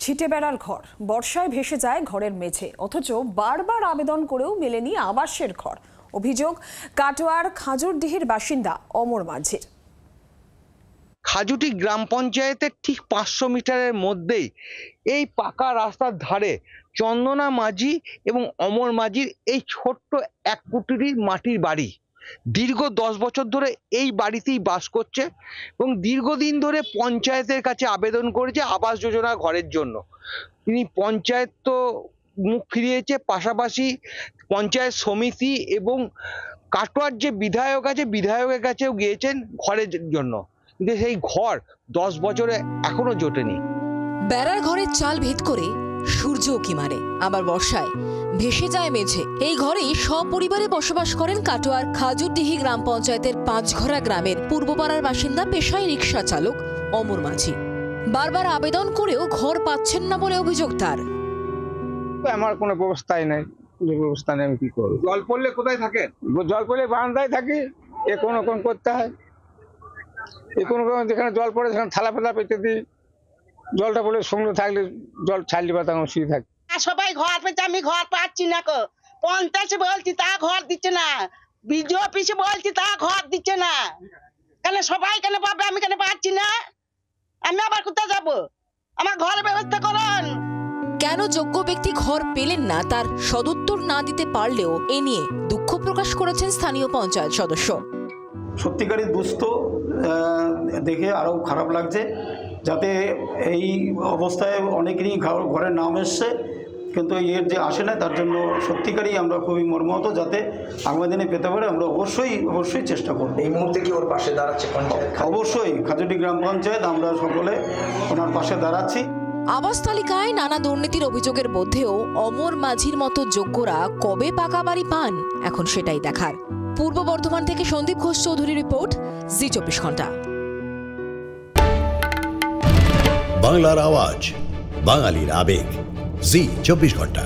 ছিটে বেড়ার ঘর বর্ষায় ভেসে যায় ঘরের মেঝে, অথচ বারবার আবেদন করেও মেলেনি আবাসের ঘর। অভিযোগ কাটোয়ার খাজুরডিহির বাসিন্দা অমর মাঝির। খাজুটি গ্রাম পঞ্চায়েতের ঠিক 500 মিটারের মধ্যেই এই পাকা রাস্তার ধারে চন্দনা মাঝি এবং অমর মাঝির এই ছোট্ট এক কুটির মাটির বাড়ি। দীর্ঘ 10 বছর ধরে এই বাড়িতেই বাস করছে এবং দীর্ঘদিন ধরে পঞ্চায়েতের কাছে আবেদন করেছে আবাস যোজনা ঘরের জন্য। তিনি পঞ্চায়েত তো মুখ ফিরিয়েছে, পাশাপাশি পঞ্চায়েত সমিতি এবং কাটোয়ার যে বিধায়ক আছে বিধায়কের কাছেও গিয়েছেন ঘরের জন্য, কিন্তু সেই ঘর 10 বছরে এখনো জোটেনি। বেড়ার ঘরের চাল ভেদ করে সূর্য উঁকি মারে, আবার বর্ষায় ভেসে যায় মেঝে। এই ঘরেই সপরিবারে বসবাস করেন কাটোয়ার খাজুরডিহি গ্রাম পঞ্চায়েতের 5ঘরা গ্রামের পূর্বপাড়ার বাসিন্দা, পেশায় রিক্সা চালক অমর মাঝি। বারবার আবেদন করেও ঘর পাচ্ছেন না বলে অভিযোগ তার। আমার কোনো ব্যবস্থাই নাই, ব্যবস্থা নেই, আমি কি করবো? জল পড়লে কোথায় থাকেন? জল পড়লে বারান্দায় থাকি, এ কোনো করতে হয়। এ কোনো যেখানে জল পড়ে সেখানে থালা ফেলা পেতে দিই, জলটা পড়লে সঙ্গে থাকলে জল ছাড়লি বা তখন শুয়ে থাকি। সবাই ঘর পেয়েছে, আমি ঘর পাচ্ছি না। পঞ্চায়েত বলছি তা ঘর দিচ্ছে না, বিডিও অফিসে বলছি তা ঘর দিচ্ছে না। কেন সবাই কেন পাবে, আমি কেন পাচ্ছি না? আমি আবার কোথায় যাব? আমার ঘরের ব্যবস্থা করুন। কেন যোগ্য ব্যক্তি ঘর পেলেন না তার সদুত্তর না দিতে পারলেও এ নিয়ে দুঃখ প্রকাশ করেছেন স্থানীয় পঞ্চায়েত সদস্য। সত্যিকারই দুস্থ দেখে আরও খারাপ লাগছে, যাতে এই অবস্থায় অনেকেরই ঘরের নাম এসছে কিন্তু এর যে আসে না, তার জন্য সত্যিকারই আমরা খুবই মর্মাহত। যাতে আগামী দিনে পেতে পারে আমরা অবশ্যই চেষ্টা করব। এই মুহূর্তে কি ওর পাশে দাঁড়াচ্ছে পঞ্চায়েত? অবশ্যই খাজুরডিহি গ্রাম পঞ্চায়েত আমরা সকলে ওনার পাশে দাঁড়াচ্ছি। আবাস তালিকায় নানা দুর্নীতির অভিযোগের মধ্যেও অমর মাঝির মতো যোগ্যরা কবে পাকা বাড়ি পান, এখন সেটাই দেখার। পূর্ব বর্ধমান থেকে সন্দীপ ঘোষ চৌধুরী রিপোর্ট, জি 24 ঘন্টা। বাংলার আওয়াজ, বাঙালির আবেগ, জি 24 ঘন্টা।